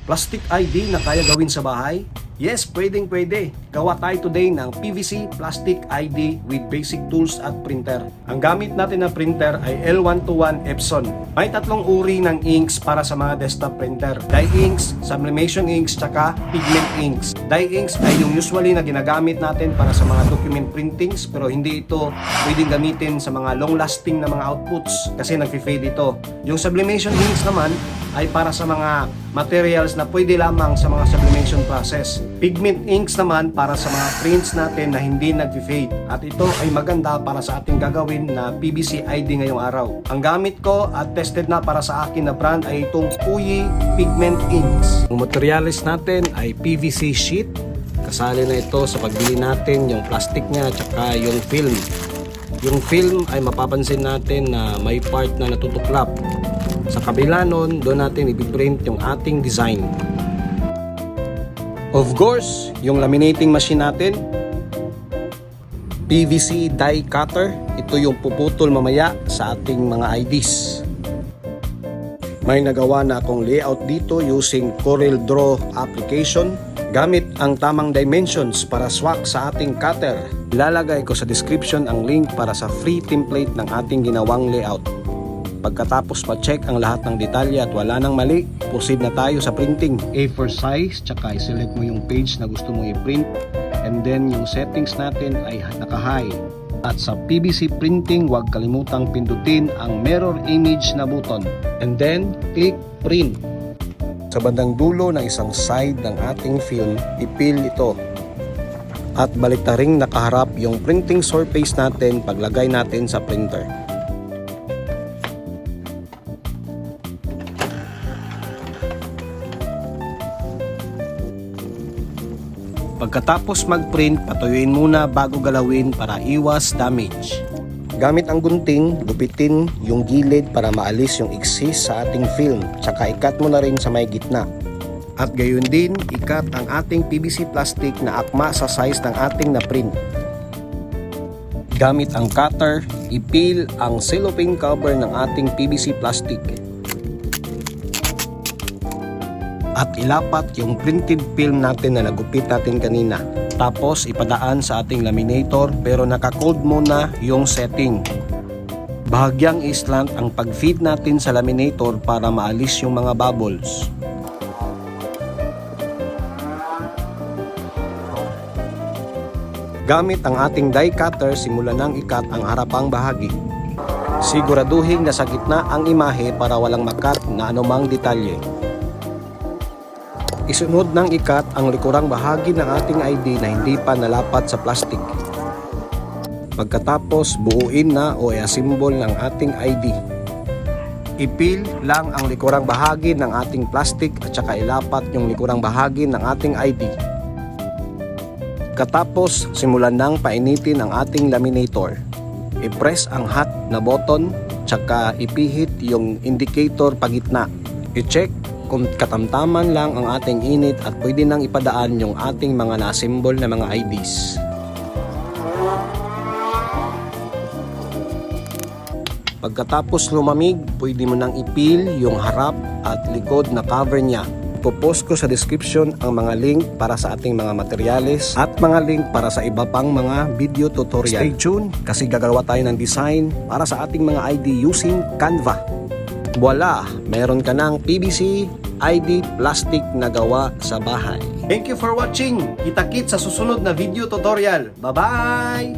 Plastic ID na kaya gawin sa bahay? Yes, pwedeng pwede. Gawa tayo today ng PVC Plastic ID with basic tools at printer. Ang gamit natin na printer ay L121 Epson. May tatlong uri ng inks para sa mga desktop printer. Dye inks, sublimation inks, tsaka pigment inks. Dye inks ay yung usually na ginagamit natin para sa mga document printings, pero hindi ito pwedeng gamitin sa mga long-lasting na mga outputs kasi nag-fade ito. Yung sublimation inks naman ay para sa mga materials na pwede lamang sa mga sublimation process. Pigment inks naman para sa mga prints natin na hindi nag-fade. At ito ay maganda para sa ating gagawin na PVC ID ngayong araw. Ang gamit ko at tested na para sa akin na brand ay itong Puyi Pigment Inks. Ang materials natin ay PVC sheet. Kasali na ito sa pagbili natin yung plastic niya at saka yung film. Yung film ay mapapansin natin na may part na natutuklap. Sa kabila nun, doon natin ipiprint yung ating design. Of course, yung laminating machine natin, PVC die cutter, ito yung puputol mamaya sa ating mga IDs. May nagawa na akong layout dito using Corel Draw application. Gamit ang tamang dimensions para swak sa ating cutter. Ilalagay ko sa description ang link para sa free template ng ating ginawang layout. Pagkatapos ma-check ang lahat ng detalye at wala nang mali, proceed na tayo sa printing. A4 size, tsaka i-select mo yung page na gusto mong i-print. And then yung settings natin ay naka-high. At sa PVC printing, huwag kalimutang pindutin ang mirror image na button. And then, click print. Sa bandang dulo ng isang side ng ating film, ipil ito. At baliktaring nakaharap yung printing surface natin paglagay natin sa printer. Pagkatapos mag-print, patuyuin muna bago galawin para iwas damage. Gamit ang gunting, gupitin yung gilid para maalis yung excess sa ating film, tsaka ikat mo na rin sa may gitna. At gayon din, ikat ang ating PVC plastic na akma sa size ng ating na-print. Gamit ang cutter, ipil ang cellophane cover ng ating PVC plastic. At ilapat yung printed film natin na nagupit natin kanina. Tapos ipadaan sa ating laminator pero naka-cold muna yung setting. Bahagyang islant ang pag-feed natin sa laminator para maalis yung mga bubbles. Gamit ang ating die cutter, simulan nang ikat ang harapang bahagi. Siguraduhin na sa gitna ang imahe para walang makat na anumang detalye. Isunod ng ikat ang likurang bahagi ng ating ID na hindi pa nalapat sa plastic. Pagkatapos, buuin na o i-assemble ng ating ID. Ipil lang ang likurang bahagi ng ating plastic at saka ilapat yung likurang bahagi ng ating ID. Katapos, simulan nang painitin ang ating laminator. I-press ang hot na button tsaka ipihit yung indicator pagitna. I-check kung katamtaman lang ang ating init at pwede nang ipadaan yung ating mga na-assemble na mga IDs. Pagkatapos lumamig, pwede mo nang ipil yung harap at likod na cover niya. Ipopost ko sa description ang mga link para sa ating mga materyales at mga link para sa iba pang mga video tutorial. Stay tuned kasi gagawa tayo ng design para sa ating mga ID using Canva. Voila! Meron ka ng PVC ID plastic na gawa sa bahay. Thank you for watching! Kita-kits sa susunod na video tutorial. Bye-bye!